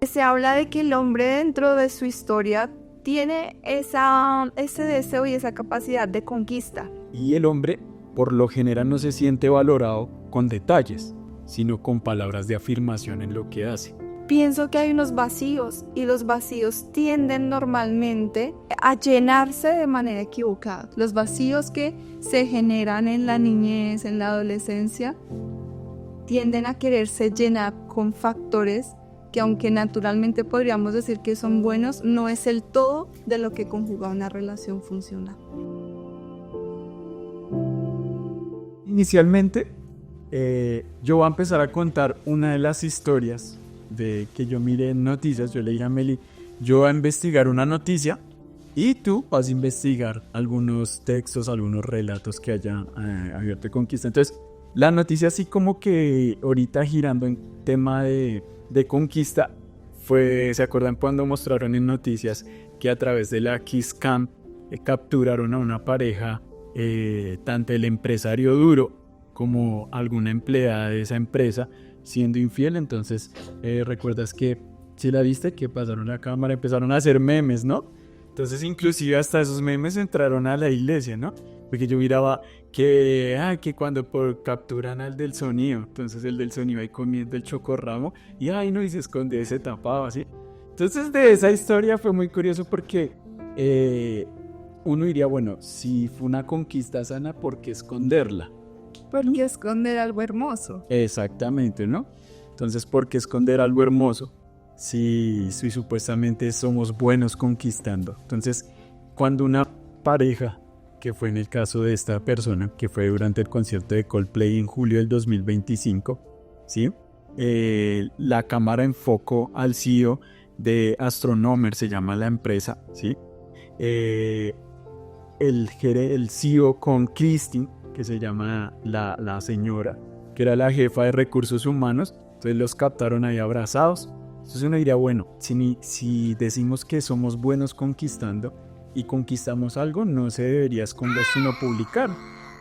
Se habla de que el hombre dentro de su historia tiene ese deseo y esa capacidad de conquista. Y el hombre, por lo general, no se siente valorado con detalles, sino con palabras de afirmación en lo que hace. Pienso que hay unos vacíos y los vacíos tienden normalmente a llenarse de manera equivocada. Los vacíos que se generan en la niñez, en la adolescencia, tienden a quererse llenar con factores que, aunque naturalmente podríamos decir que son buenos, no es el todo de lo que conjuga una relación funcional. Inicialmente, yo voy a empezar a contar una de las historias de que yo miré en noticias. Yo le dije a Meli, yo voy a investigar una noticia y tú vas a investigar algunos textos, algunos relatos que haya abierto de conquista. Entonces, la noticia así como que ahorita girando en tema de conquista fue, ¿se acuerdan cuando mostraron en noticias que a través de la Kiss Cam capturaron a una pareja, tanto el empresario duro como alguna empleada de esa empresa siendo infiel? Entonces, recuerdas que si la viste, que pasaron la cámara, empezaron a hacer memes, ¿no? Entonces, inclusive hasta esos memes entraron a la iglesia, ¿no? Porque yo miraba que cuando capturan al del sonido, entonces el del sonido ahí comiendo el chocorramo y no, y se esconde, se tapaba así. Entonces, de esa historia fue muy curioso porque uno diría, bueno, si fue una conquista sana, ¿por qué esconderla? ¿Por qué esconder algo hermoso? Exactamente, ¿no? Entonces, ¿por qué esconder algo hermoso si supuestamente somos buenos conquistando? Entonces, cuando una pareja, que fue en el caso de esta persona, que fue durante el concierto de Coldplay en julio del 2025, ¿sí? La cámara enfocó al CEO de Astronomer, se llama la empresa, ¿sí? El CEO con Christine, que se llama la señora, que era la jefa de recursos humanos. Entonces los captaron ahí abrazados. Entonces uno diría, bueno, si decimos que somos buenos conquistando y conquistamos algo, no se debería esconder sino publicar,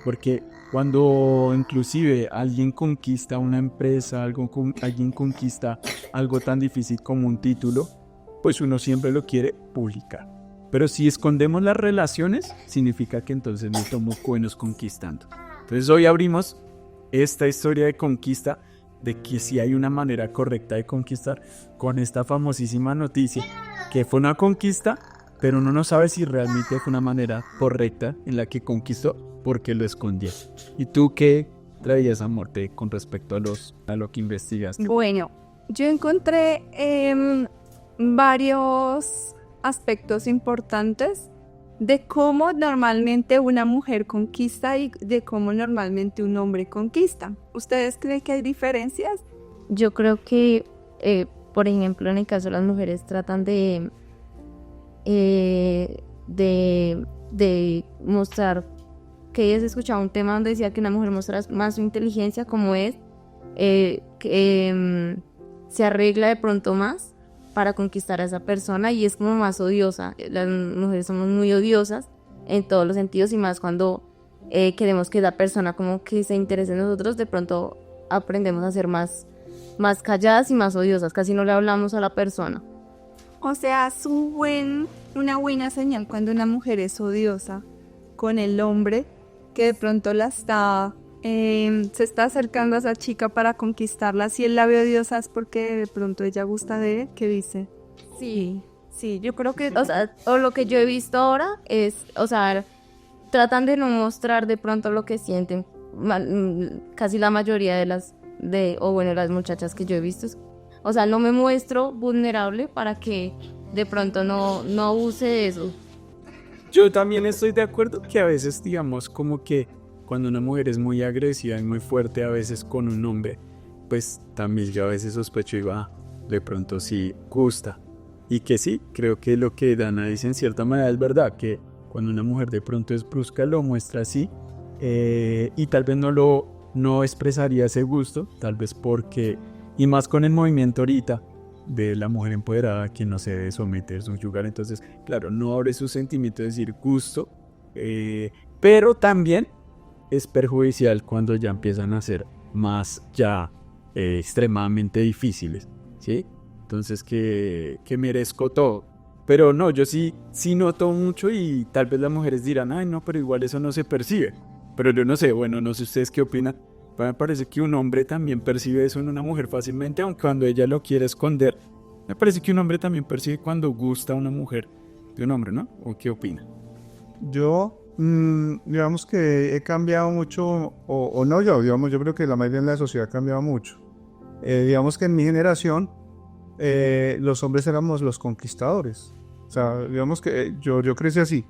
porque cuando inclusive alguien conquista una empresa, alguien conquista algo tan difícil como un título, pues uno siempre lo quiere publicar. Pero si escondemos las relaciones, significa que entonces no somos buenos conquistando. Entonces hoy abrimos esta historia de conquista, de que si hay una manera correcta de conquistar, con esta famosísima noticia, que fue una conquista, pero uno no sabe si realmente fue una manera correcta en la que conquistó, porque lo escondió. ¿Y tú qué traías, Amorte, con respecto a lo que investigaste? Bueno, yo encontré varios aspectos importantes de cómo normalmente una mujer conquista y de cómo normalmente un hombre conquista. ¿Ustedes creen que hay diferencias? Yo creo que, por ejemplo, en el caso de las mujeres tratan de mostrar, que ellas escuchaban un tema donde decía que una mujer muestra más su inteligencia, como es se arregla de pronto más para conquistar a esa persona y es como más odiosa. Las mujeres somos muy odiosas en todos los sentidos y más cuando queremos que la persona como que se interese en nosotros. De pronto aprendemos a ser más calladas y más odiosas, casi no le hablamos a la persona. O sea, es una buena señal cuando una mujer es odiosa con el hombre, que de pronto se está acercando a esa chica para conquistarla. Si él la ve odiosa es porque de pronto ella gusta de él. ¿Qué dice? Sí, yo creo que, o lo que yo he visto ahora es, tratan de no mostrar de pronto lo que sienten. Casi la mayoría de las muchachas que yo he visto, no me muestro vulnerable para que de pronto no use de eso. Yo también estoy de acuerdo que a veces, digamos, como que cuando una mujer es muy agresiva y muy fuerte a veces con un hombre, pues también yo a veces sospecho y de pronto sí gusta. Y que sí, creo que lo que Dana dice en cierta manera es verdad, que cuando una mujer de pronto es brusca lo muestra así, y tal vez no expresaría ese gusto, tal vez porque, y más con el movimiento ahorita de la mujer empoderada que no se debe someter, subyugar, entonces claro, no abre su sentimiento de decir gusto, pero también es perjudicial cuando ya empiezan a ser más extremadamente difíciles, ¿sí? entonces que merezco todo. Pero no, yo sí noto mucho y tal vez las mujeres dirán, ay no, pero igual eso no se percibe. Pero yo no sé, bueno, no sé ustedes qué opinan. Me parece que un hombre también percibe eso en una mujer fácilmente, aunque cuando ella lo quiere esconder. Me parece que un hombre también percibe cuando gusta a una mujer de un hombre, ¿no? ¿O qué opina? Yo, digamos que he cambiado mucho, o no yo, digamos, yo creo que la mayoría de la sociedad ha cambiado mucho. Digamos que en mi generación, los hombres éramos los conquistadores. O sea, digamos que yo crecí así.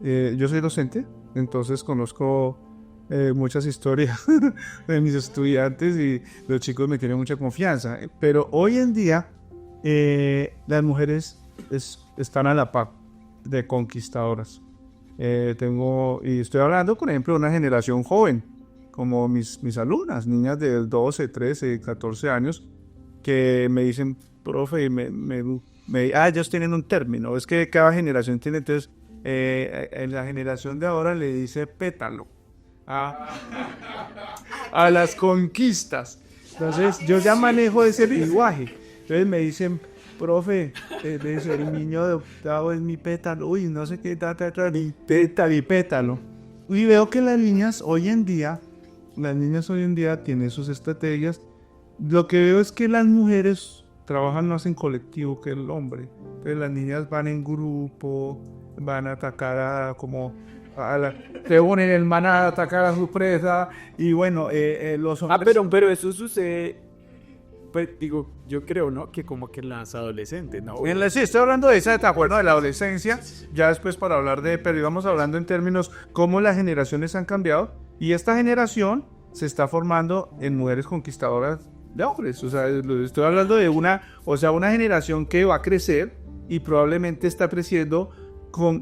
Yo soy docente, entonces conozco muchas historias de mis estudiantes y los chicos me tienen mucha confianza. Pero hoy en día, las mujeres están a la par de conquistadoras. Y estoy hablando, por ejemplo, de una generación joven, como mis alumnas, niñas de 12, 13, 14 años, que me dicen, profe, ellos tienen un término, es que cada generación tiene, entonces, en la generación de ahora le dice pétalo a las conquistas. Entonces, yo ya manejo ese lenguaje. Entonces me dicen, profe, el niño de octavo es mi pétalo, uy, no sé qué, mi pétalo. Y veo que las niñas hoy en día tienen sus estrategias. Lo que veo es que las mujeres trabajan más en colectivo que el hombre. Entonces las niñas van en grupo, van a atacar se ponen en manada a atacar a su presa, y bueno, los hombres... Pero eso sucede... Pues digo, yo creo, ¿no? Que como que en las adolescentes, ¿no? Sí, estoy hablando de esa etapa, bueno, de la adolescencia, ya después para hablar pero íbamos hablando en términos cómo las generaciones han cambiado, y esta generación se está formando en mujeres conquistadoras de hombres. O sea, estoy hablando de una generación que va a crecer y probablemente está creciendo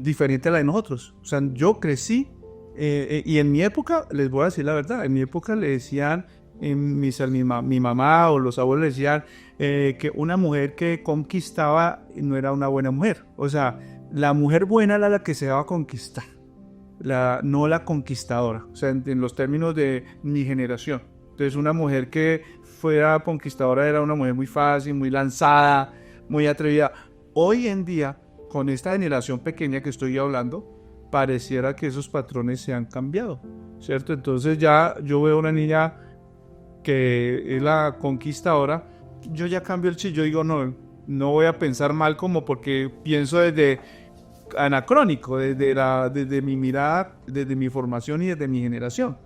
diferente a la de nosotros. O sea, yo crecí, y en mi época, les voy a decir la verdad, en mi época le decían... mi mamá o los abuelos decían que una mujer que conquistaba no era una buena mujer. O sea, la mujer buena era la que se daba a conquistar, no la conquistadora. O sea, en los términos de mi generación. Entonces, una mujer que fuera conquistadora era una mujer muy fácil, muy lanzada, muy atrevida. Hoy en día, con esta generación pequeña que estoy hablando, pareciera que esos patrones se han cambiado, ¿cierto? Entonces ya yo veo una niña que es la conquistadora, yo ya cambio el chip, yo digo no voy a pensar mal como porque pienso desde anacrónico, desde mi mirada, desde mi formación y desde mi generación.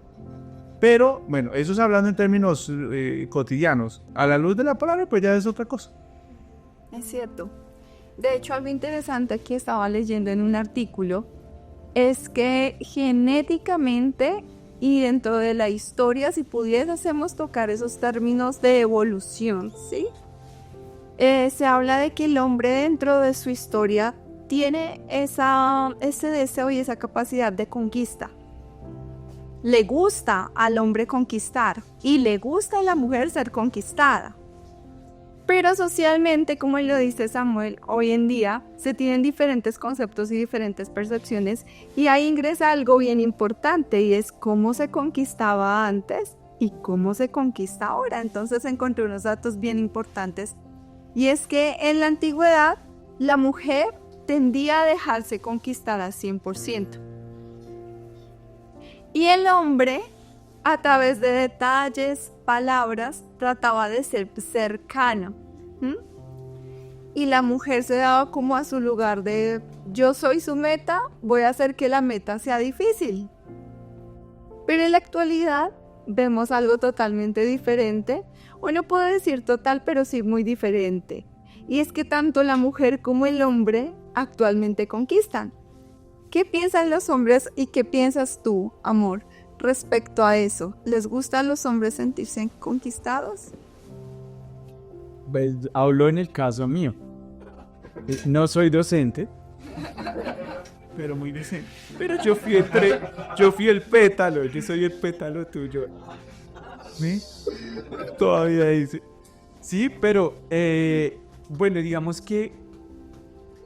Pero bueno, eso es hablando en términos cotidianos. A la luz de la palabra pues ya es otra cosa. Es cierto. De hecho, algo interesante que estaba leyendo en un artículo es que genéticamente y dentro de la historia, si pudiésemos tocar esos términos de evolución, ¿sí? Se habla de que el hombre dentro de su historia tiene ese deseo y esa capacidad de conquista. Le gusta al hombre conquistar y le gusta a la mujer ser conquistada. Pero socialmente, como lo dice Samuel, hoy en día se tienen diferentes conceptos y diferentes percepciones, y ahí ingresa algo bien importante, y es cómo se conquistaba antes y cómo se conquista ahora. Entonces encontré unos datos bien importantes, y es que en la antigüedad la mujer tendía a dejarse conquistar al 100%. Y el hombre, a través de detalles, palabras, trataba de ser cercano. Y la mujer se daba como a su lugar de yo soy su meta, voy a hacer que la meta sea difícil. Pero en la actualidad vemos algo totalmente diferente, o no puedo decir total, pero sí muy diferente. Y es que tanto la mujer como el hombre actualmente conquistan. ¿Qué piensan los hombres y qué piensas tú, amor, respecto a eso? ¿Les gusta a los hombres sentirse conquistados? Pues, hablo en el caso mío. No soy docente, Pero muy decente. pero yo fui el pétalo, yo soy el pétalo tuyo. ¿Sí? Todavía dice. Sí, pero bueno, digamos que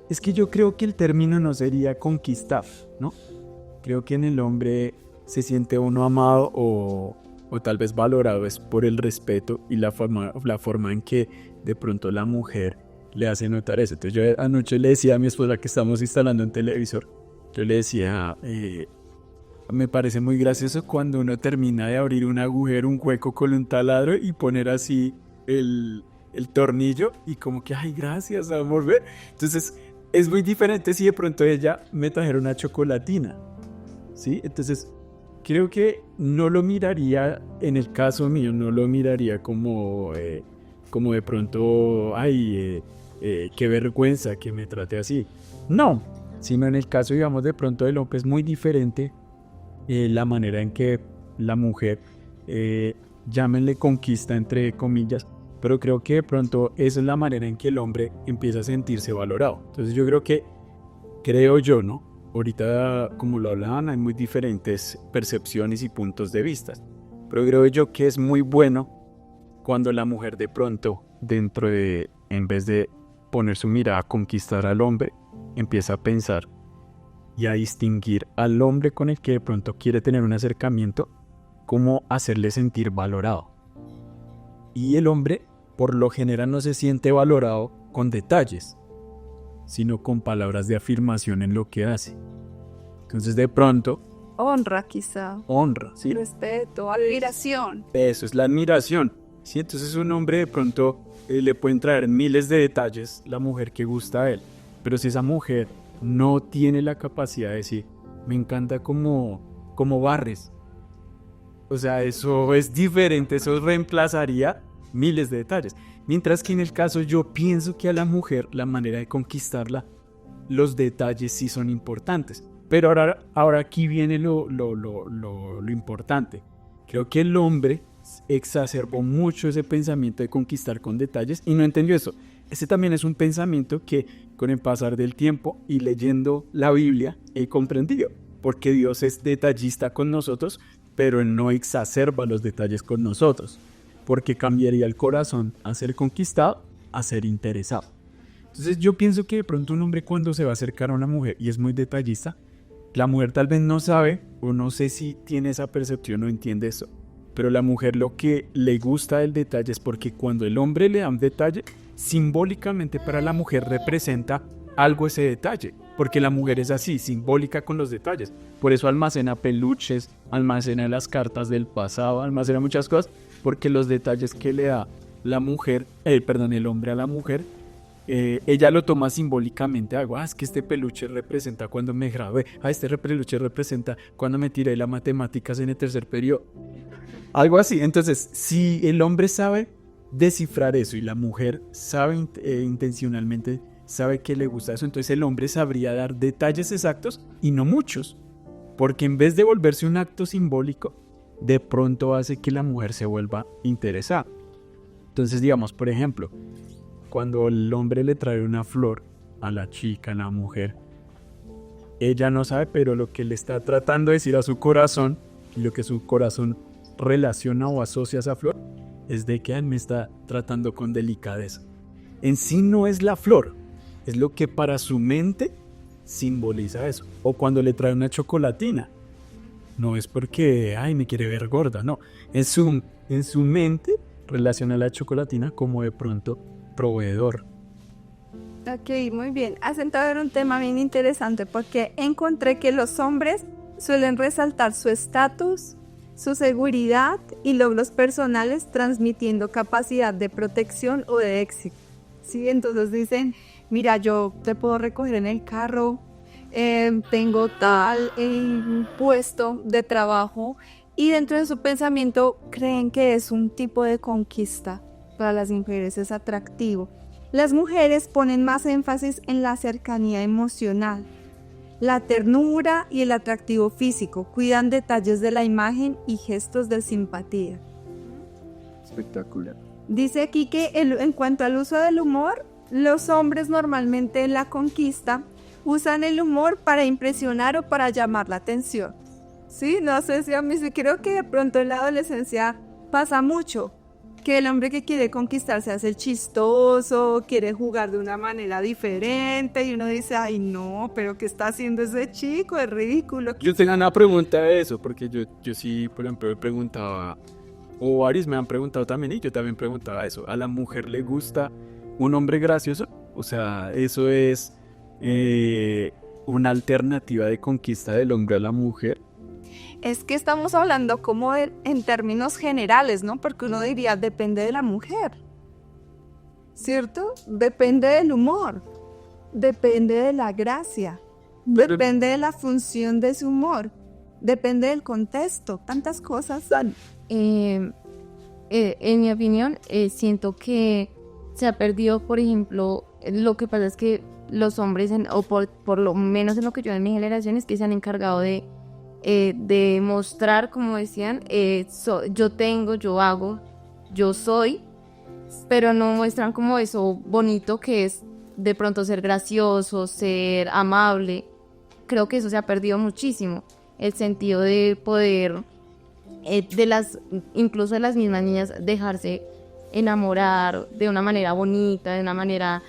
es que yo creo que el término no sería conquistar, ¿no? Creo que en el hombre se siente uno amado o tal vez valorado es por el respeto y la forma en que de pronto la mujer le hace notar eso. Entonces yo anoche le decía a mi esposa que estamos instalando un televisor, yo le decía, me parece muy gracioso cuando uno termina de abrir un agujero, un hueco con un taladro y poner así el tornillo y como que, ay, gracias, amor, ¿ve? Entonces es muy diferente si de pronto ella me trajera una chocolatina, ¿sí? Entonces creo que no lo miraría, en el caso mío, no lo miraría como de pronto, ay, qué vergüenza que me trate así. No, sino en el caso, digamos, de pronto del hombre es muy diferente la manera en que la mujer, llámenle conquista entre comillas, pero creo que de pronto esa es la manera en que el hombre empieza a sentirse valorado. Entonces yo creo yo, ¿no? Ahorita, como lo hablaban, hay muy diferentes percepciones y puntos de vista, pero creo yo que es muy bueno cuando la mujer de pronto, en vez de poner su mirada a conquistar al hombre, empieza a pensar y a distinguir al hombre con el que de pronto quiere tener un acercamiento, cómo hacerle sentir valorado. Y el hombre, por lo general, no se siente valorado con detalles, sino con palabras de afirmación en lo que hace. Entonces, de pronto, Honra, quizá. honra, ¿sí? Respeto, admiración. Eso es la admiración, ¿sí? Entonces un hombre de pronto le pueden traer miles de detalles la mujer que gusta a él, pero si esa mujer no tiene la capacidad de decir, me encanta como barres, o sea, eso es diferente, eso reemplazaría miles de detalles. Mientras que en el caso yo pienso que a la mujer, la manera de conquistarla, los detalles sí son importantes. Pero ahora aquí viene lo importante. Creo que el hombre exacerbó mucho ese pensamiento de conquistar con detalles y no entendió eso. Ese también es un pensamiento que con el pasar del tiempo y leyendo la Biblia he comprendido. Porque Dios es detallista con nosotros, pero Él no exacerba los detalles con nosotros. Porque cambiaría el corazón a ser conquistado a ser interesado. Entonces yo pienso que de pronto un hombre cuando se va a acercar a una mujer y es muy detallista, la mujer tal vez no sabe o no sé si tiene esa percepción o entiende eso, pero la mujer lo que le gusta del detalle es porque cuando el hombre le da un detalle, simbólicamente para la mujer representa algo ese detalle, porque la mujer es así, simbólica con los detalles. Por eso almacena peluches, almacena las cartas del pasado, almacena muchas cosas, porque los detalles que le da el hombre a la mujer, ella lo toma simbólicamente. Es que este peluche representa cuando me gradué, este peluche representa cuando me tiré las matemáticas en el tercer periodo, algo así. Entonces, si el hombre sabe descifrar eso y la mujer sabe intencionalmente, sabe que le gusta eso, entonces el hombre sabría dar detalles exactos y no muchos, porque en vez de volverse un acto simbólico, de pronto hace que la mujer se vuelva interesada. Entonces, digamos, por ejemplo, cuando el hombre le trae una flor a la chica, a la mujer, ella no sabe, pero lo que le está tratando de decir a su corazón, y lo que su corazón relaciona o asocia a esa flor, es de que él me está tratando con delicadeza. En sí no es la flor, es lo que para su mente simboliza eso. O cuando le trae una chocolatina, no es porque, me quiere ver gorda, no. En su mente relaciona la chocolatina como de pronto proveedor. Ok, muy bien. Has entrado en un tema bien interesante porque encontré que los hombres suelen resaltar su estatus, su seguridad y logros personales transmitiendo capacidad de protección o de éxito. ¿Sí? Entonces dicen, mira, yo te puedo recoger en el carro, tengo tal puesto de trabajo, y dentro de su pensamiento creen que es un tipo de conquista. Para las mujeres es atractivo. Las mujeres ponen más énfasis en la cercanía emocional, la ternura y el atractivo físico. Cuidan detalles de la imagen y gestos de simpatía. Espectacular. Dice aquí que en cuanto al uso del humor, los hombres normalmente en la conquista usan el humor para impresionar o para llamar la atención. Sí, no sé si a mí creo que de pronto en la adolescencia pasa mucho. Que el hombre que quiere conquistar se hace el chistoso, quiere jugar de una manera diferente y uno dice, ay no, pero ¿qué está haciendo ese chico? Es ridículo. Yo tengo una pregunta de eso, porque yo sí, por ejemplo, me preguntaba o varios me han preguntado también, y yo también preguntaba eso, ¿a la mujer le gusta un hombre gracioso? O sea, eso es una alternativa de conquista del hombre a la mujer. Es que estamos hablando como en términos generales, ¿no? Porque uno diría, depende de la mujer, ¿cierto? Depende del humor, depende de la gracia, depende de la función de su humor, depende del contexto, tantas cosas. En mi opinión, siento que se ha perdido, por ejemplo, lo que pasa es que los hombres, o por lo menos en lo que yo en mi generación, es que se han encargado de mostrar, como decían, yo tengo, yo hago, yo soy, pero no muestran como eso bonito que es de pronto ser gracioso, ser amable. Creo que eso se ha perdido muchísimo, el sentido de poder, incluso de las mismas niñas, dejarse enamorar de una manera bonita, de una manera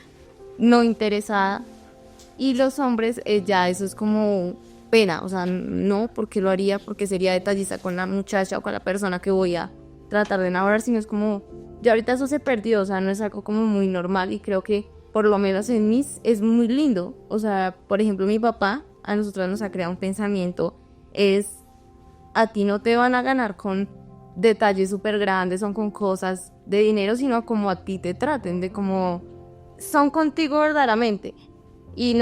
no interesada, y los hombres ya eso es como pena, o sea, no porque lo haría, porque sería detallista con la muchacha o con la persona que voy a tratar de enamorar, sino es como, ya ahorita eso se perdió, o sea, no es algo como muy normal, y creo que por lo menos en mí es muy lindo. O sea, por ejemplo, mi papá a nosotros nos ha creado un pensamiento, a ti no te van a ganar con detalles súper grandes o con cosas de dinero, sino como a ti te traten, de cómo son contigo verdaderamente. Y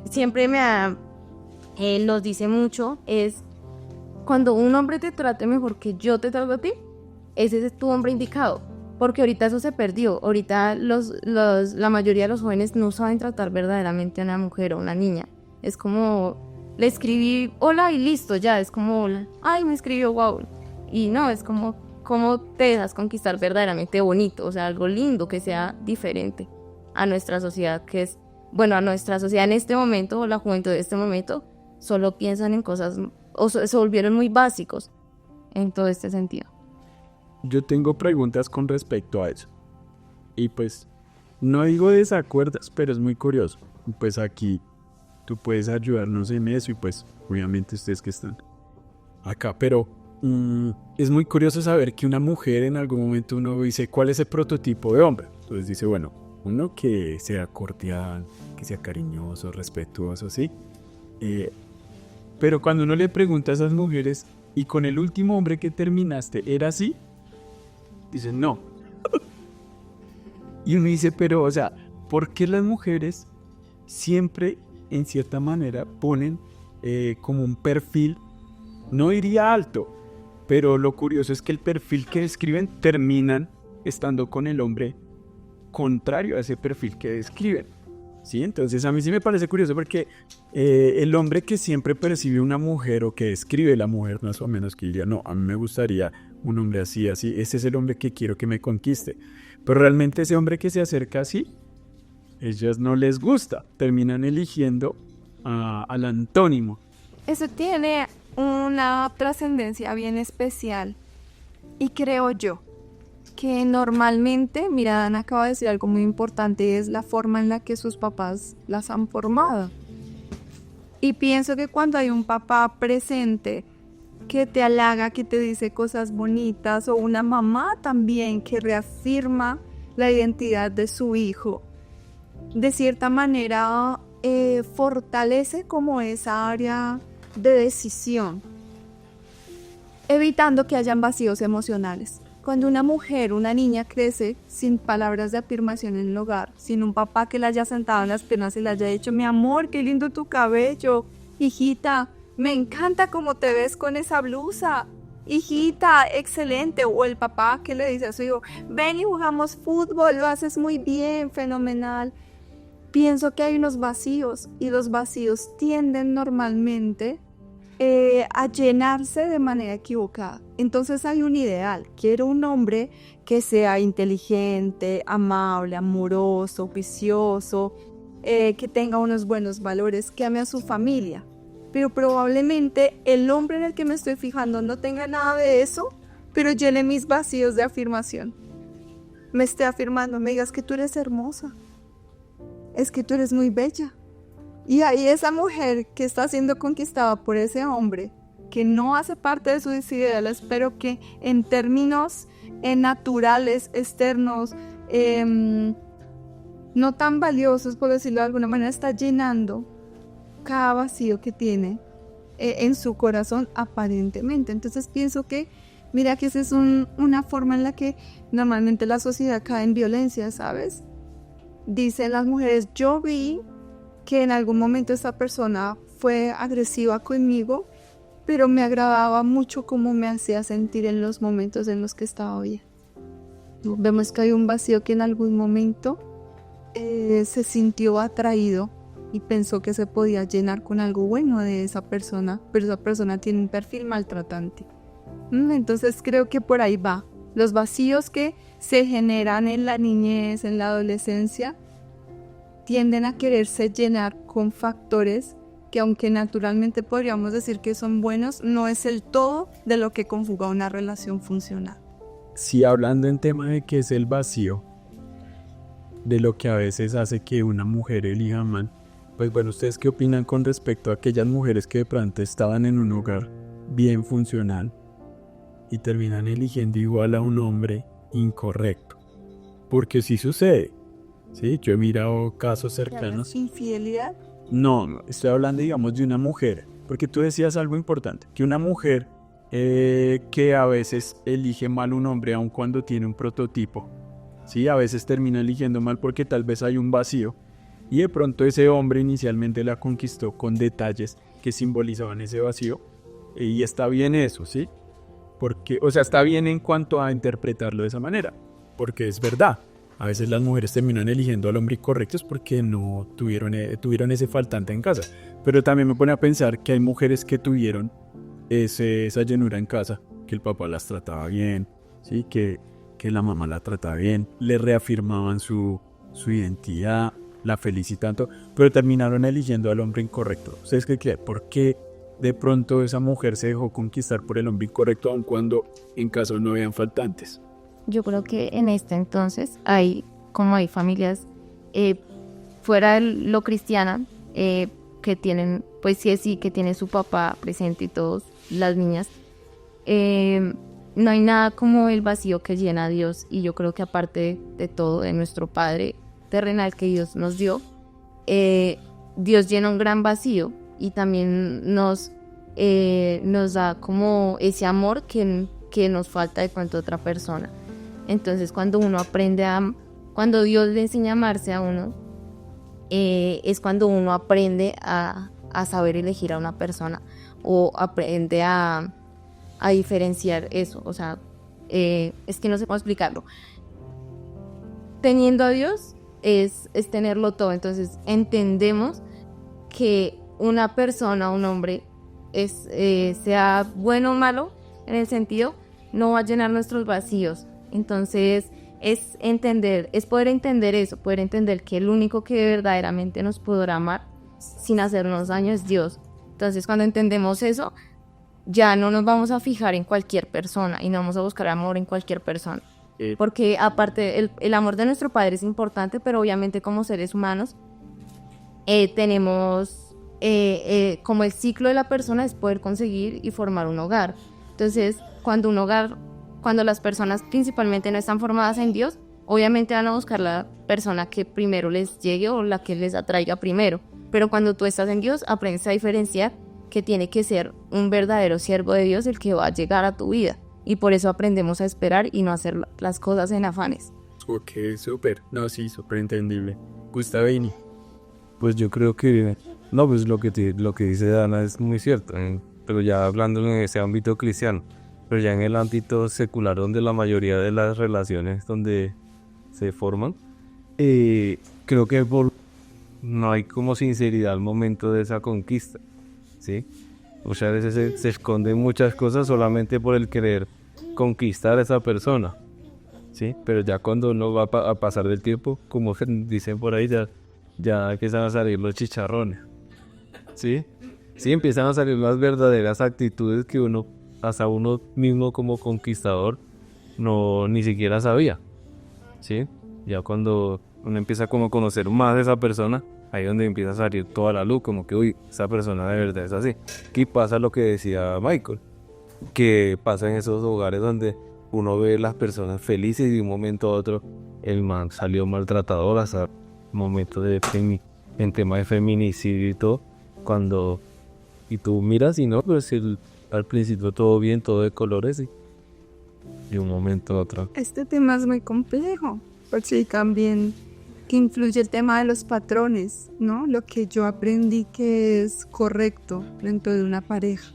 siempre nos dice mucho, es cuando un hombre te trate mejor que yo te trato a ti, ese es tu hombre indicado, porque ahorita eso se perdió. Ahorita la mayoría de los jóvenes no saben tratar verdaderamente a una mujer o a una niña. Es como, le escribí hola y listo, ya, es como, ay, me escribió, wow. Y no, es como, ¿cómo te dejas conquistar verdaderamente bonito? O sea, algo lindo que sea diferente a nuestra sociedad, que es, bueno, a nuestra sociedad en este momento, o la juventud de este momento, solo piensan en cosas, o se volvieron muy básicos en todo este sentido. Yo tengo preguntas con respecto a eso. Y pues, no digo desacuerdos, pero es muy curioso. Pues aquí tú puedes ayudarnos en eso, y pues, obviamente ustedes que están acá, pero es muy curioso saber que una mujer en algún momento uno dice, ¿cuál es el prototipo de hombre? Entonces dice, bueno, uno que sea cordial, que sea cariñoso, respetuoso, ¿sí? Pero cuando uno le pregunta a esas mujeres, ¿y con el último hombre que terminaste era así? Dicen, no. Y uno dice, pero, o sea, ¿por qué las mujeres siempre, en cierta manera, ponen como un perfil, no diría alto, pero lo curioso es que el perfil que describen terminan estando con el hombre contrario a ese perfil que describen? ¿Sí? Entonces a mí sí me parece curioso, porque el hombre que siempre percibe una mujer o que describe la mujer, más o menos, que diría, no, a mí me gustaría un hombre así, ese es el hombre que quiero que me conquiste. Pero realmente ese hombre que se acerca así, ellas no les gusta, terminan eligiendo al antónimo. Eso tiene una trascendencia bien especial, y creo yo que normalmente, mira, Ana acaba de decir algo muy importante, es la forma en la que sus papás las han formado. Y pienso que cuando hay un papá presente que te halaga, que te dice cosas bonitas, o una mamá también que reafirma la identidad de su hijo, de cierta manera fortalece como esa área de decisión, evitando que hayan vacíos emocionales. Cuando una mujer, una niña crece sin palabras de afirmación en el hogar, sin un papá que la haya sentado en las piernas y le haya dicho, mi amor, qué lindo tu cabello, hijita, me encanta cómo te ves con esa blusa, hijita, excelente, o el papá que le dice a su hijo, ven y jugamos fútbol, lo haces muy bien, fenomenal. Pienso que hay unos vacíos, y los vacíos tienden normalmente a llenarse de manera equivocada. Entonces hay un ideal, quiero un hombre que sea inteligente, amable, amoroso, juicioso, que tenga unos buenos valores, que ame a su familia. Pero probablemente el hombre en el que me estoy fijando no tenga nada de eso, pero llene mis vacíos de afirmación. Me esté afirmando, me digas que tú eres hermosa, es que tú eres muy bella. Y ahí esa mujer que está siendo conquistada por ese hombre que no hace parte de sus ideales, pero que en términos naturales, externos, no tan valiosos, por decirlo de alguna manera, está llenando cada vacío que tiene en su corazón aparentemente. Entonces pienso que, mira que esa es una forma en la que normalmente la sociedad cae en violencia, ¿sabes? Dicen las mujeres, yo vi que en algún momento esta persona fue agresiva conmigo, pero me agradaba mucho cómo me hacía sentir en los momentos en los que estaba bien. Vemos que hay un vacío que en algún momento se sintió atraído y pensó que se podía llenar con algo bueno de esa persona, pero esa persona tiene un perfil maltratante. Entonces creo que por ahí va. Los vacíos que se generan en la niñez, en la adolescencia, tienden a quererse llenar con factores que, aunque naturalmente podríamos decir que son buenos, no es el todo de lo que conjuga una relación funcional. Si hablando en tema de qué es el vacío, de lo que a veces hace que una mujer elija mal, pues bueno, ¿ustedes qué opinan con respecto a aquellas mujeres que de pronto estaban en un hogar bien funcional y terminan eligiendo igual a un hombre incorrecto? Porque sí sucede, ¿sí? Yo he mirado casos cercanos. ¿Infidelidad? No, estoy hablando, digamos, de una mujer, porque tú decías algo importante, que una mujer que a veces elige mal un hombre aun cuando tiene un prototipo, ¿sí? A veces termina eligiendo mal porque tal vez hay un vacío y de pronto ese hombre inicialmente la conquistó con detalles que simbolizaban ese vacío, y está bien eso, ¿sí? Porque, o sea, está bien en cuanto a interpretarlo de esa manera, porque es verdad. A veces las mujeres terminan eligiendo al hombre incorrecto es porque no tuvieron ese faltante en casa. Pero también me pone a pensar que hay mujeres que tuvieron esa llenura en casa, que el papá las trataba bien, ¿sí? Que la mamá la trataba bien, le reafirmaban su identidad, la felicitan, pero terminaron eligiendo al hombre incorrecto. ¿Ustedes qué creen? ¿Por qué de pronto esa mujer se dejó conquistar por el hombre incorrecto aun cuando en casa no habían faltantes? Yo creo que en este entonces hay familias fuera de lo cristiana que tienen, pues sí, que tiene su papá presente y todas las niñas. No hay nada como el vacío que llena a Dios, y yo creo que aparte de todo, de nuestro Padre terrenal que Dios nos dio, Dios llena un gran vacío y también nos da como ese amor que nos falta de pronto a otra persona. Entonces cuando Dios le enseña a amarse a uno, es cuando uno aprende a saber elegir a una persona, o aprende a diferenciar eso. O sea, es que no sé cómo explicarlo. Teniendo a Dios es tenerlo todo. Entonces entendemos que una persona, un hombre, sea bueno o malo, en el sentido, no va a llenar nuestros vacíos. Entonces es poder entender eso, poder entender que el único que verdaderamente nos podrá amar sin hacernos daño es Dios. Entonces cuando entendemos eso, ya no nos vamos a fijar en cualquier persona y no vamos a buscar amor en cualquier persona. Porque aparte el amor de nuestro Padre es importante, pero obviamente como seres humanos tenemos como el ciclo de la persona es poder conseguir y formar un hogar. Entonces cuando las personas principalmente no están formadas en Dios, obviamente van a buscar la persona que primero les llegue o la que les atraiga primero. Pero cuando tú estás en Dios, aprendes a diferenciar que tiene que ser un verdadero siervo de Dios el que va a llegar a tu vida. Y por eso aprendemos a esperar y no hacer las cosas en afanes. Ok, súper. No, sí, súper entendible. Gustavini. Pues yo creo que, no, pues lo que dice Dana es muy cierto, pero ya hablando en ese ámbito cristiano, pero ya en el ámbito secular, donde la mayoría de las relaciones donde se forman, creo que no hay como sinceridad al momento de esa conquista, ¿sí? Muchas veces se esconden muchas cosas solamente por el querer conquistar a esa persona, ¿sí? Pero ya cuando uno va a pasar del tiempo, como dicen por ahí, ya empiezan a salir los chicharrones, ¿sí? Sí, empiezan a salir las verdaderas actitudes que hasta uno mismo como conquistador ni siquiera sabía, ¿sí? Ya cuando uno empieza como a conocer más a esa persona, ahí es donde empieza a salir toda la luz, como que, uy, esa persona de verdad es así. Aquí pasa lo que decía Michael, que pasa en esos hogares donde uno ve las personas felices y de un momento a otro el man salió maltratador, hasta momentos en temas de feminicidio y todo, y tú miras y no, pero si al principio todo bien, todo de colores, y de un momento a otro. Este tema es muy complejo, porque también que influye el tema de los patrones, ¿no? Lo que yo aprendí que es correcto dentro de una pareja.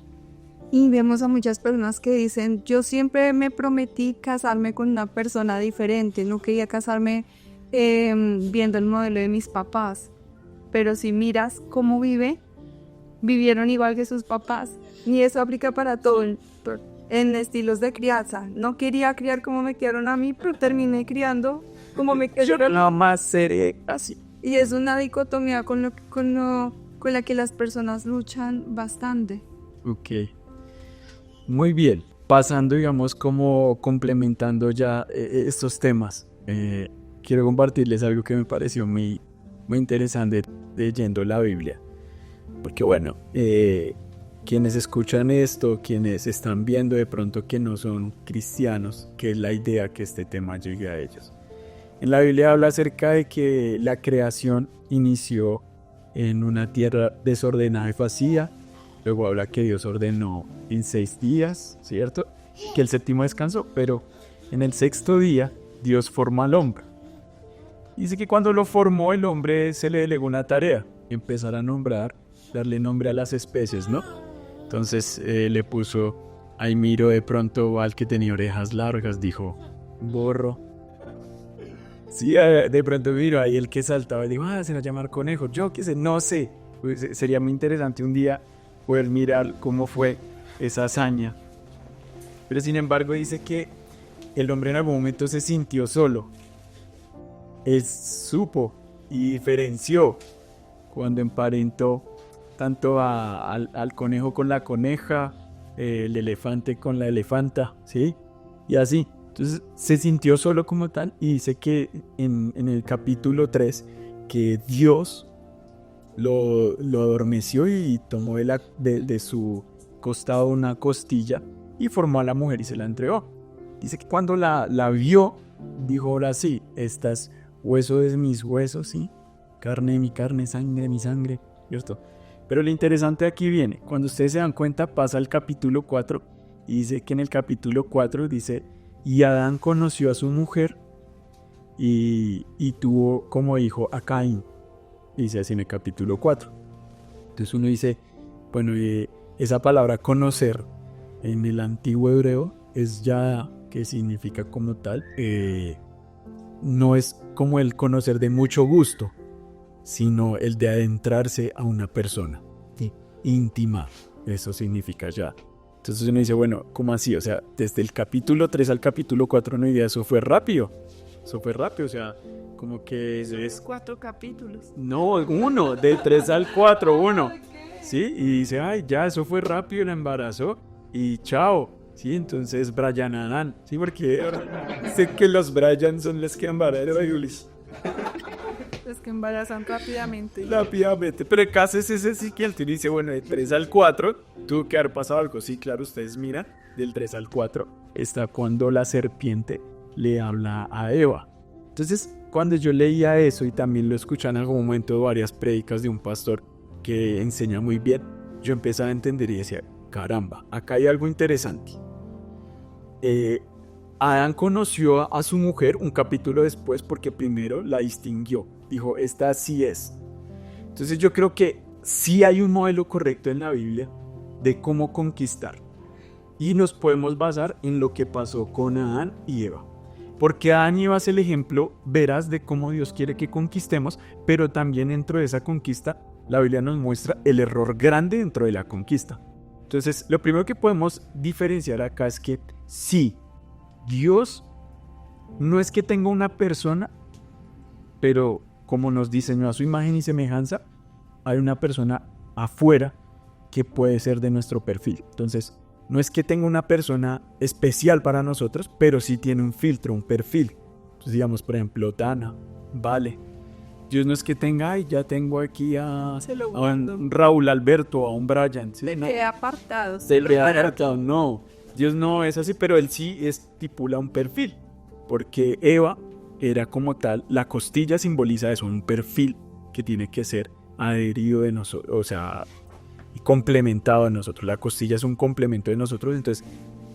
Y vemos a muchas personas que dicen, yo siempre me prometí casarme con una persona diferente, no quería casarme viendo el modelo de mis papás. Pero si miras cómo vivieron igual que sus papás. Y eso aplica para todo, en estilos de crianza. No quería criar como me criaron a mí, pero terminé criando como me criaron. Nada más seré así. Y es una dicotomía con la que las personas luchan bastante. Ok. Muy bien. Pasando, digamos, como complementando ya estos temas. Quiero compartirles algo que me pareció muy, muy interesante leyendo la Biblia. Porque bueno, quienes escuchan esto, quienes están viendo de pronto que no son cristianos, que es la idea que este tema llegue a ellos. En la Biblia habla acerca de que la creación inició en una tierra desordenada y vacía. Luego habla que Dios ordenó en 6 días, ¿cierto? Que el séptimo descansó, pero en el 6º día Dios forma al hombre. Dice que cuando lo formó el hombre se le delegó una tarea, empezar a nombrar, darle nombre a las especies, ¿no? Entonces le puso, ahí miro de pronto al que tenía orejas largas, dijo, burro. Sí, de pronto miro ahí el que saltaba y digo, se va a llamar conejo, yo qué sé, no sé. Pues, sería muy interesante un día poder mirar cómo fue esa hazaña. Pero sin embargo dice que el hombre en algún momento se sintió solo. Él supo y diferenció cuando emparentó tanto al conejo con la coneja, el elefante con la elefanta, ¿sí? Y así. Entonces se sintió solo como tal y dice que en el capítulo 3 que Dios lo adormeció y tomó de su costado una costilla y formó a la mujer y se la entregó. Dice que cuando la vio, dijo, ahora sí, esta es hueso de mis huesos, ¿sí? Carne de mi carne, sangre de mi sangre, ¿cierto? Pero lo interesante aquí viene, cuando ustedes se dan cuenta pasa al capítulo 4 y dice que en el capítulo 4 dice, y Adán conoció a su mujer y tuvo como hijo a Caín. Dice así en el capítulo 4. Entonces uno dice, bueno, esa palabra conocer en el antiguo hebreo es ya, que significa como tal, no es como el conocer de mucho gusto, sino el de adentrarse a una persona, íntima, eso significa ya. Entonces uno dice, bueno, ¿cómo así? O sea, desde el capítulo 3 al capítulo 4 no idea, eso fue rápido, o sea, como que es 4 capítulos. no, uno, de 3 al 4, uno. Sí, y dice, ay, ya, eso fue rápido, la embarazó y chao. Sí, entonces Brian Adán. Sí, porque sé que los Brian son los que embarazan, Los que embarazan rápidamente. rápidamente. Pero el caso es ese, sí, que el tío dice, bueno, de 3 al 4 tuvo que haber pasado algo. Sí, claro, ustedes miran, del 3 al 4 está cuando la serpiente le habla a Eva. Entonces, cuando yo leía eso y también lo escuché en algún momento varias prédicas de un pastor que enseña muy bien, yo empezaba a entender y decía, caramba, acá hay algo interesante. Adán conoció a su mujer un capítulo después porque primero la distinguió. Dijo, esta sí es. Entonces yo creo que sí hay un modelo correcto en la Biblia de cómo conquistar. Y nos podemos basar en lo que pasó con Adán y Eva. Porque Adán y Eva es el ejemplo veraz de cómo Dios quiere que conquistemos, pero también dentro de esa conquista, la Biblia nos muestra el error grande dentro de la conquista. Entonces, lo primero que podemos diferenciar acá es que sí, Dios no es que tenga una persona, pero como nos diseñó a su imagen y semejanza, hay una persona afuera que puede ser de nuestro perfil. Entonces, no es que tenga una persona especial para nosotros, pero sí tiene un filtro, un perfil. Entonces, digamos, por ejemplo, Dana, Vale. Dios no es que tenga, ay, ya tengo aquí a un Raúl Alberto, a un Brian. ¿Sí? No. Apartados. Se le ha apartado, no. Dios no es así, pero él sí estipula un perfil. Porque Eva era como tal, la costilla simboliza eso, un perfil que tiene que ser adherido de nosotros, o sea, complementado de nosotros. La costilla es un complemento de nosotros, entonces,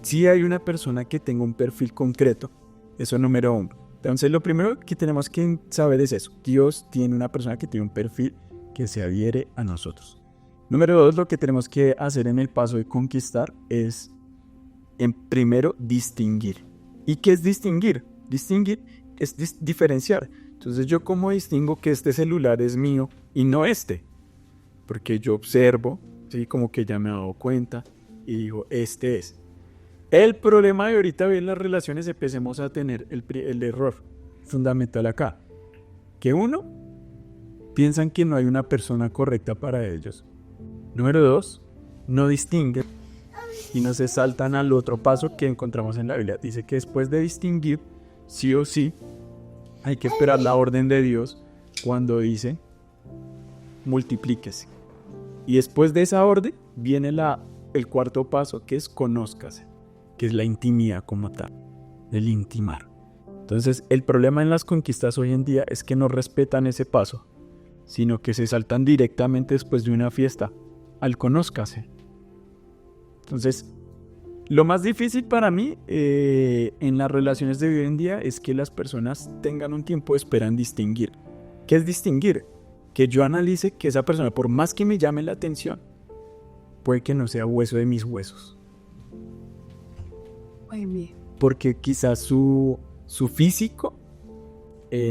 si hay una persona que tenga un perfil concreto, eso es número uno. Entonces, lo primero que tenemos que saber es eso. Dios tiene una persona que tiene un perfil que se adhiere a nosotros. Número dos, lo que tenemos que hacer en el paso de conquistar es, primero, distinguir. ¿Y qué es distinguir? Distinguir es diferenciar. Entonces, ¿yo cómo distingo que este celular es mío y no este? Porque yo observo, ¿sí? Como que ya me he dado cuenta y digo, este es. El problema de ahorita en las relaciones empecemos a tener el error fundamental acá. Que uno, piensan que no hay una persona correcta para ellos. Número dos, no distinguen y no se saltan al otro paso que encontramos en la Biblia. Dice que después de distinguir, sí o sí, hay que esperar la orden de Dios cuando dice, multiplíquese. Y después de esa orden viene el cuarto paso, que es conózcase, que es la intimidad como tal, el intimar. Entonces, el problema en las conquistas hoy en día es que no respetan ese paso, sino que se saltan directamente después de una fiesta al conózcase. Entonces, lo más difícil para mí en las relaciones de hoy en día es que las personas tengan un tiempo de espera en distinguir. ¿Qué es distinguir? Que yo analice que esa persona, por más que me llame la atención, puede que no sea hueso de mis huesos. Muy bien. Porque quizás su físico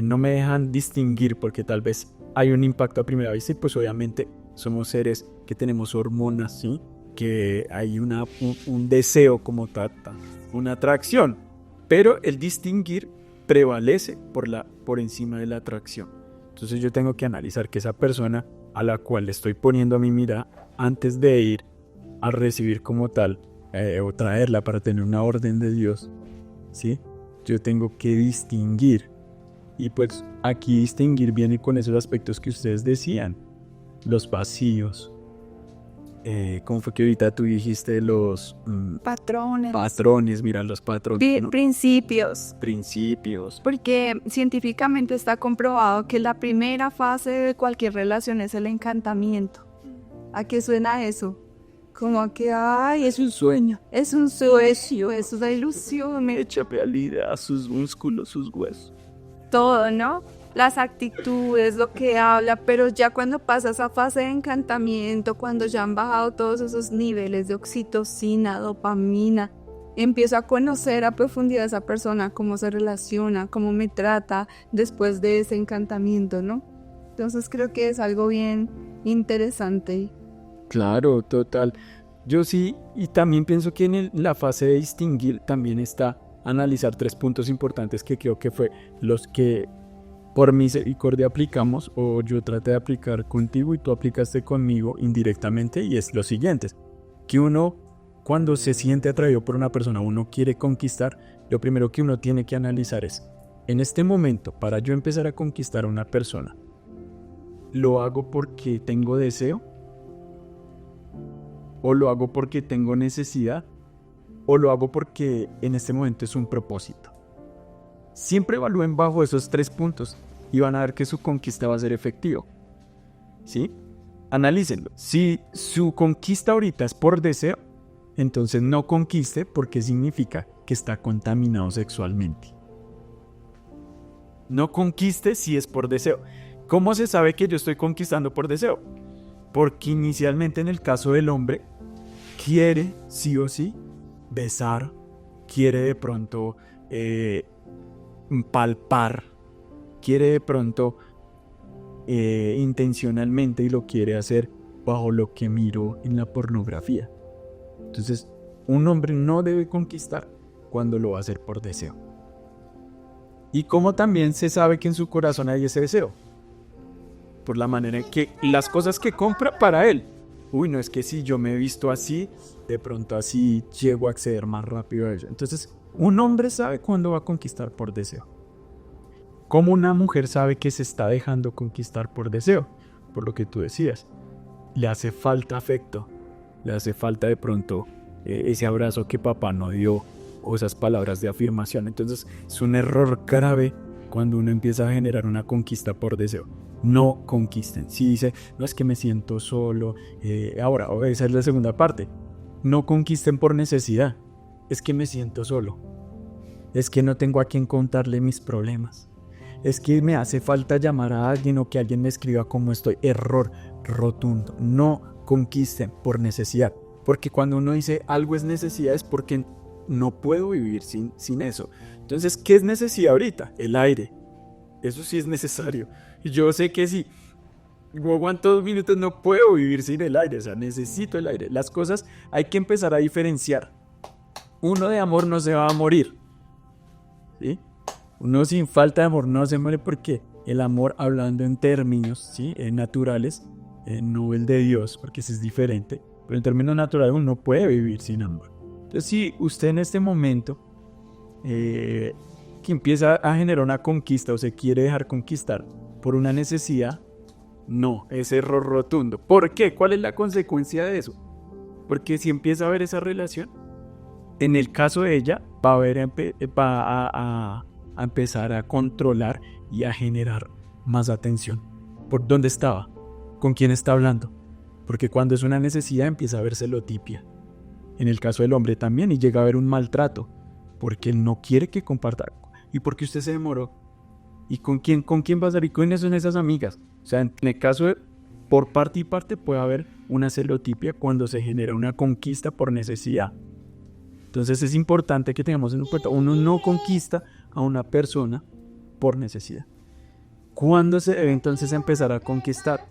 no me dejan distinguir, porque tal vez hay un impacto a primera vista y pues obviamente somos seres que tenemos hormonas, ¿sí? Que hay un deseo como tal, una atracción, pero el distinguir prevalece por encima de la atracción. Entonces yo tengo que analizar que esa persona a la cual le estoy poniendo mi mirada antes de ir a recibir como tal o traerla para tener una orden de Dios, ¿sí? Yo tengo que distinguir, y pues aquí distinguir viene con esos aspectos que ustedes decían, los vacíos. ¿Cómo fue que ahorita tú dijiste los Patrones. patrones? Mira, los patrones, ¿no? Principios. Principios. Porque científicamente está comprobado que la primera fase de cualquier relación es el encantamiento. ¿A qué suena eso? Como a que, ay, Es un sueño. es un sueño, es una ilusión, Hecha realidad, sus músculos, sus huesos. todo, ¿no? Las actitudes, lo que habla, pero ya cuando pasa esa fase de encantamiento, cuando ya han bajado todos esos niveles de oxitocina, dopamina, empiezo a conocer a profundidad a esa persona, cómo se relaciona, cómo me trata después de ese encantamiento, ¿no? Entonces creo que es algo bien interesante. Claro, total. Yo sí, y también pienso que en la fase de distinguir también está analizar 3 puntos importantes que creo que fue los que por misericordia aplicamos, o yo traté de aplicar contigo y tú aplicaste conmigo indirectamente, y es lo siguiente: que uno, cuando se siente atraído por una persona, uno quiere conquistar, lo primero que uno tiene que analizar es, en este momento, para yo empezar a conquistar a una persona, ¿lo hago porque tengo deseo? ¿O lo hago porque tengo necesidad? ¿O lo hago porque en este momento es un propósito? Siempre evalúen bajo esos 3 puntos y van a ver que su conquista va a ser efectiva, ¿sí? Analícenlo. Si su conquista ahorita es por deseo, entonces no conquiste, porque significa que está contaminado sexualmente. No conquiste si es por deseo. ¿Cómo se sabe que yo estoy conquistando por deseo? Porque inicialmente, en el caso del hombre, quiere sí o sí besar, quiere de pronto palpar, quiere de pronto intencionalmente, y lo quiere hacer bajo lo que miró en la pornografía. Entonces, un hombre no debe conquistar cuando lo va a hacer por deseo. Y como también se sabe que en su corazón hay ese deseo, por la manera en que las cosas que compra para él. Uy, no, es que si yo me he visto así, de pronto así llego a acceder más rápido a ello. Entonces, un hombre sabe cuándo va a conquistar por deseo. ¿Cómo una mujer sabe que se está dejando conquistar por deseo? Por lo que tú decías. Le hace falta afecto. Le hace falta de pronto ese abrazo que papá no dio o esas palabras de afirmación. Entonces es un error grave cuando uno empieza a generar una conquista por deseo. No conquisten. Si dice, no, es que me siento solo. Ahora, esa es la segunda parte. No conquisten por necesidad. Es que me siento solo. Es que no tengo a quien contarle mis problemas. Es que me hace falta llamar a alguien o que alguien me escriba cómo estoy. Error rotundo. No conquisten por necesidad. Porque cuando uno dice algo es necesidad es porque no puedo vivir sin eso. Entonces, ¿qué es necesidad ahorita? El aire. Eso sí es necesario. Y yo sé que si no aguanto 2 minutos no puedo vivir sin el aire. O sea, necesito el aire. Las cosas hay que empezar a diferenciar. Uno de amor no se va a morir. ¿Sí? Uno sin falta de amor no se muere porque el amor, hablando en términos, ¿sí?, naturales, no el de Dios, porque ese es diferente, pero en términos naturales uno puede vivir sin amor. Entonces, si usted en este momento que empieza a generar una conquista o se quiere dejar conquistar por una necesidad, no, es error rotundo. ¿Por qué? ¿Cuál es la consecuencia de eso? Porque si empieza a haber esa relación, en el caso de ella, va a empezar a controlar y a generar más atención. ¿Por dónde estaba? ¿Con quién está hablando? Porque cuando es una necesidad empieza a ver celotipia. En el caso del hombre también, y llega a haber un maltrato, porque él no quiere que comparta. ¿Y por qué usted se demoró? ¿Y con quién va a salir? ¿Con esas amigas? O sea, en el caso de, por parte y parte puede haber una celotipia cuando se genera una conquista por necesidad. Entonces es importante que tengamos en cuenta, uno no conquista a una persona por necesidad. ¿Cuándo se debe entonces empezar a conquistar?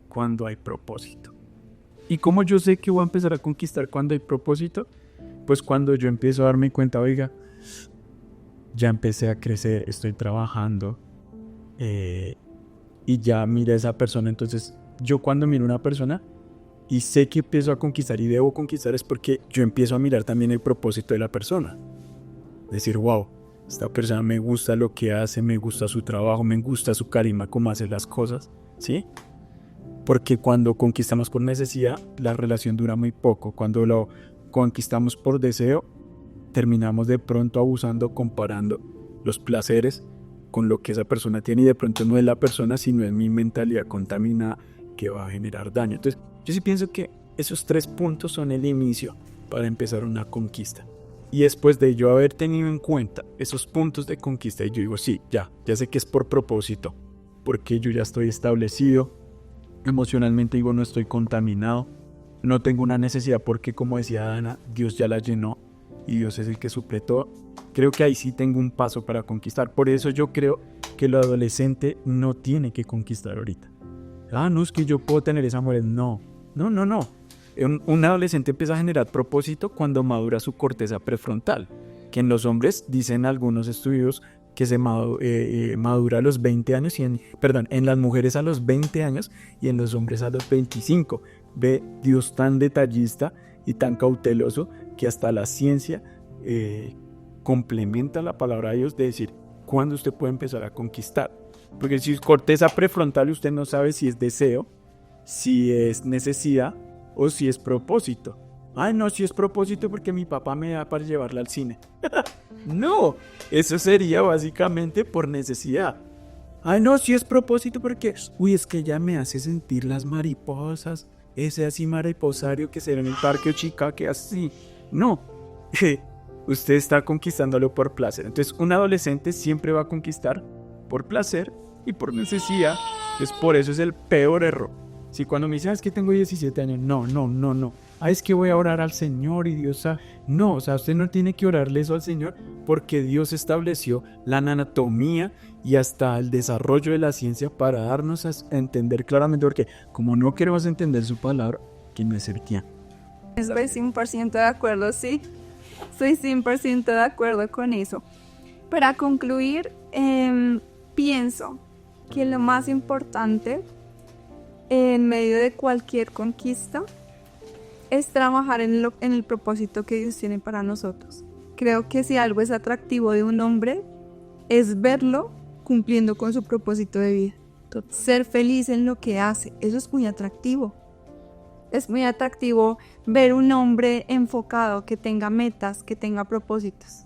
Cuando hay propósito. ¿Y cómo yo sé que voy a empezar a conquistar cuando hay propósito? Pues cuando yo empiezo a darme cuenta, oiga, ya empecé a crecer, estoy trabajando y ya mira a esa persona. Entonces yo cuando miro a una persona y sé que empiezo a conquistar y debo conquistar es porque yo empiezo a mirar también el propósito de la persona. Decir, wow, esta persona me gusta lo que hace, me gusta su trabajo, me gusta su carisma, cómo hace las cosas, ¿sí? Porque cuando conquistamos por necesidad, la relación dura muy poco. Cuando lo conquistamos por deseo, terminamos de pronto abusando, comparando los placeres con lo que esa persona tiene y de pronto no es la persona, sino es mi mentalidad contaminada que va a generar daño. Entonces, yo sí pienso que esos 3 puntos son el inicio para empezar una conquista. Y después de yo haber tenido en cuenta esos puntos de conquista, y yo digo, sí, ya sé que es por propósito, porque yo ya estoy establecido, emocionalmente digo, no estoy contaminado, no tengo una necesidad porque, como decía Dana, Dios ya la llenó y Dios es el que suple todo. Creo que ahí sí tengo un paso para conquistar. Por eso yo creo que el adolescente no tiene que conquistar ahorita. No, es que yo puedo tener esa mujer. No. Un adolescente empieza a generar propósito cuando madura su corteza prefrontal, que en los hombres, dicen algunos estudios, que se madura a los 20 años, en las mujeres a los 20 años y en los hombres a los 25. Ve Dios tan detallista y tan cauteloso que hasta la ciencia complementa la palabra de Dios de decir cuándo usted puede empezar a conquistar. Porque si es corteza prefrontal, usted no sabe si es deseo, si es necesidad o si es propósito. No, si es propósito porque mi papá me da para llevarla al cine. No, eso sería básicamente por necesidad. No, si es propósito porque, es que ella me hace sentir las mariposas, ese así mariposario que se ve en el parque Chica, que así. No, usted está conquistándolo por placer. Entonces, un adolescente siempre va a conquistar por placer y por necesidad. Entonces, por eso es el peor error. Si cuando me dicen, es que tengo 17 años, no. Es que voy a orar al Señor y Dios no, usted no tiene que orarle eso al Señor porque Dios estableció la anatomía y hasta el desarrollo de la ciencia para darnos a entender claramente, porque como no queremos entender su palabra, que no es cristiano. Estoy 100% de acuerdo, sí. Estoy 100% de acuerdo con eso. Para concluir, pienso que lo más importante en medio de cualquier conquista es trabajar en el propósito que Dios tiene para nosotros. Creo que si algo es atractivo de un hombre es verlo cumpliendo con su propósito de vida. Ser feliz en lo que hace, eso es muy atractivo. Es muy atractivo ver un hombre enfocado, que tenga metas, que tenga propósitos.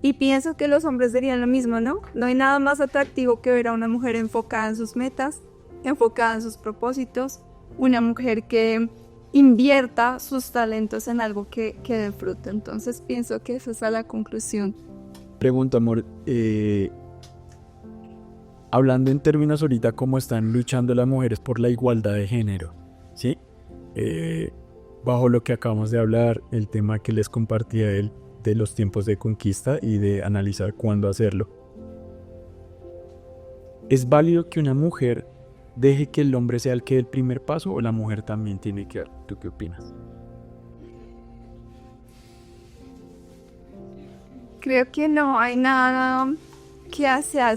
Y pienso que los hombres dirían lo mismo, ¿no? No hay nada más atractivo que ver a una mujer enfocada en sus metas, enfocada en sus propósitos, una mujer que invierta sus talentos en algo que dé fruto. Entonces pienso que esa es la conclusión. Pregunta, amor, hablando en términos ahorita cómo están luchando las mujeres por la igualdad de género, ¿sí? Bajo lo que acabamos de hablar, el tema que les compartía él de los tiempos de conquista y de analizar cuándo hacerlo. ¿Es válido que una mujer deje que el hombre sea el que dé el primer paso o la mujer también tiene que dar? ¿Tú qué opinas? Creo que no hay nada que sea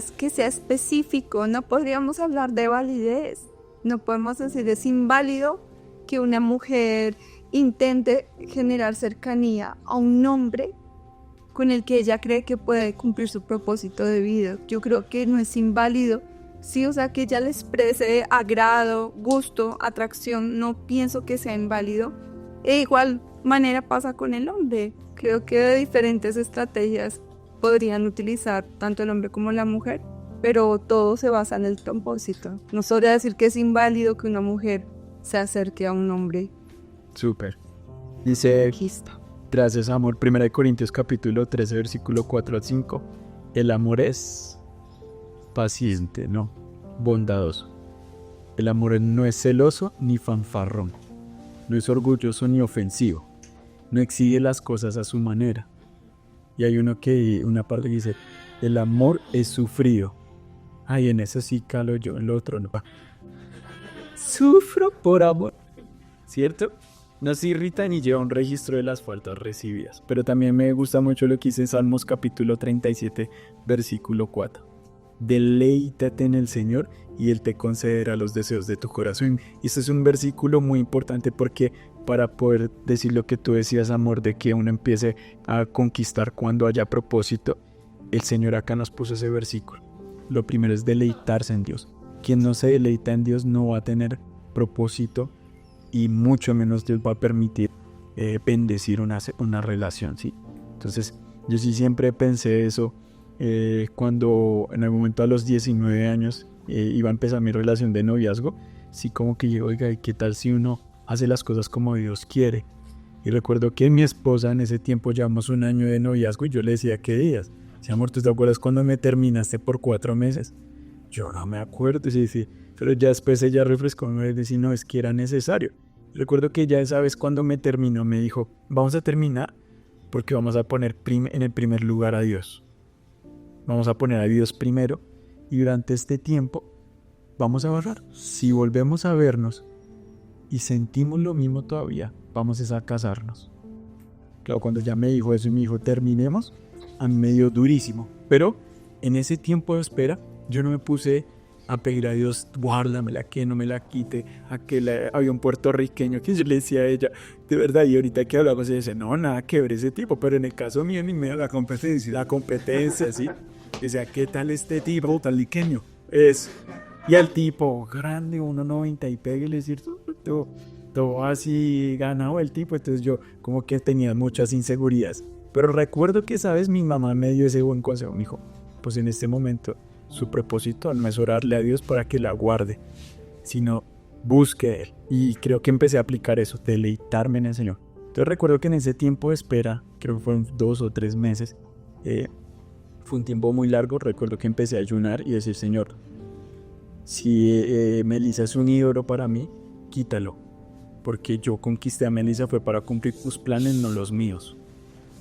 específico. No podríamos hablar de validez. No podemos decir es inválido que una mujer intente generar cercanía a un hombre con el que ella cree que puede cumplir su propósito de vida. Yo creo que no es inválido. Sí, o sea, que ella le exprese agrado, gusto, atracción, no pienso que sea inválido. De igual manera pasa con el hombre. Creo que de diferentes estrategias podrían utilizar tanto el hombre como la mujer, pero todo se basa en el propósito. No sabría decir que es inválido que una mujer se acerque a un hombre. Súper. Dice, Conquista. gracias amor, 1 Corintios capítulo 13, versículo 4 al 5. El amor es paciente, no, bondadoso. El amor no es celoso ni fanfarrón. No es orgulloso ni ofensivo. No exige las cosas a su manera. Y hay una parte que dice, el amor es sufrido. Ay, en eso sí calo yo, en lo otro no. Sufro por amor. ¿Cierto? No se irrita ni lleva un registro de las faltas recibidas. Pero también me gusta mucho lo que dice Salmos capítulo 37, versículo 4. Deleítate en el Señor y Él te concederá los deseos de tu corazón. Y este es un versículo muy importante porque para poder decir lo que tú decías, amor, de que uno empiece a conquistar cuando haya propósito, el Señor acá nos puso ese versículo. Lo primero es deleitarse en Dios. Quien no se deleita en Dios no va a tener propósito y mucho menos Dios va a permitir bendecir una relación, ¿sí? Entonces, yo sí siempre pensé eso cuando en el momento a los 19 años iba a empezar mi relación de noviazgo, sí como que yo, oiga, ¿qué tal si uno hace las cosas como Dios quiere? Y recuerdo que mi esposa en ese tiempo llevamos un año de noviazgo y yo le decía, ¿qué días? Sí, amor, ¿tú te acuerdas cuando me terminaste por 4 meses? Yo no me acuerdo, sí, pero ya después ella refrescó y me decía, no, es que era necesario. Recuerdo que ya esa vez cuando me terminó me dijo, vamos a terminar porque vamos a poner en el primer lugar a Dios. Vamos a poner a Dios primero y durante este tiempo vamos a ahorrar. Si volvemos a vernos y sentimos lo mismo todavía, vamos a casarnos. Claro, cuando ya me dijo eso y me dijo, terminemos, a mí me dio durísimo. Pero en ese tiempo de espera, yo no me puse a pedir a Dios, guárdamela, que no me la quite. Había un puertorriqueño que yo le decía a ella, de verdad, y ahorita que hablamos, ella dice, no, nada que ver ese tipo, pero en el caso mío ni me da la competencia, ¿sí? Decía, ¿qué tal este tipo puertorriqueño? Y al tipo, grande, 1.90 y pegue, le decir, todo así ganado el tipo, entonces yo como que tenía muchas inseguridades. Pero recuerdo que, ¿sabes? Mi mamá me dio ese buen consejo, me dijo, pues en este momento su propósito no es orarle a Dios para que la guarde, sino busque de Él. Y creo que empecé a aplicar eso, deleitarme en el Señor. Entonces recuerdo que en ese tiempo de espera, creo que fueron 2 o 3 meses, fue un tiempo muy largo. Recuerdo que empecé a ayunar y decir, Señor, si Melissa es un ídolo para mí, quítalo. Porque yo conquisté a Melissa fue para cumplir tus planes, no los míos.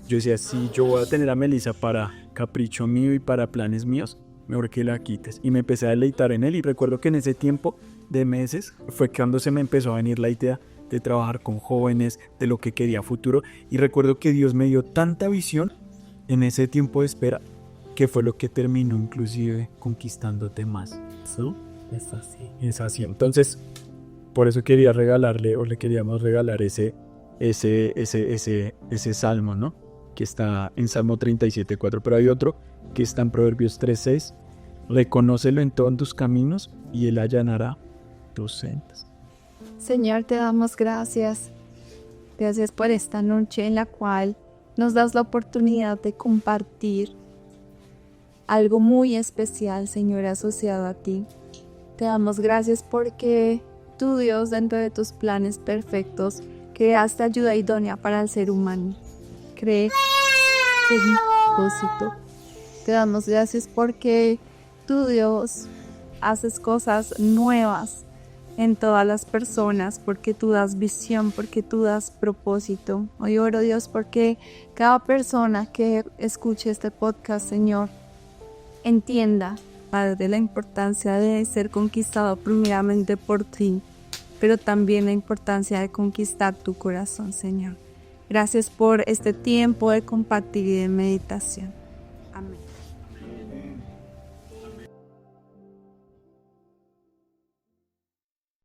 Yo decía, si yo voy a tener a Melissa para capricho mío y para planes míos, mejor que la quites. Y me empecé a deleitar en Él. Y recuerdo que en ese tiempo de meses fue cuando se me empezó a venir la idea de trabajar con jóvenes, de lo que quería futuro. Y recuerdo que Dios me dio tanta visión en ese tiempo de espera, que fue lo que terminó inclusive conquistándote más. ¿Sí? Es así. Entonces, por eso quería regalarle, o le queríamos regalar ese salmo, ¿no? Que está en Salmo 37:4, pero hay otro que está en Proverbios 3:6, Reconócelo en todos tus caminos y Él allanará tus sendas. Señor, te damos gracias. Gracias por esta noche en la cual nos das la oportunidad de compartir algo muy especial, Señor, asociado a ti. Te damos gracias porque tú, Dios, dentro de tus planes perfectos, creaste ayuda idónea para el ser humano. Cree en un propósito. Te damos gracias porque tú, Dios, haces cosas nuevas en todas las personas, porque tú das visión, porque tú das propósito. Hoy oro, Dios, porque cada persona que escuche este podcast, Señor, entienda, Padre, la importancia de ser conquistado primeramente por ti, pero también la importancia de conquistar tu corazón, Señor. Gracias por este tiempo de compartir y de meditación. Amén.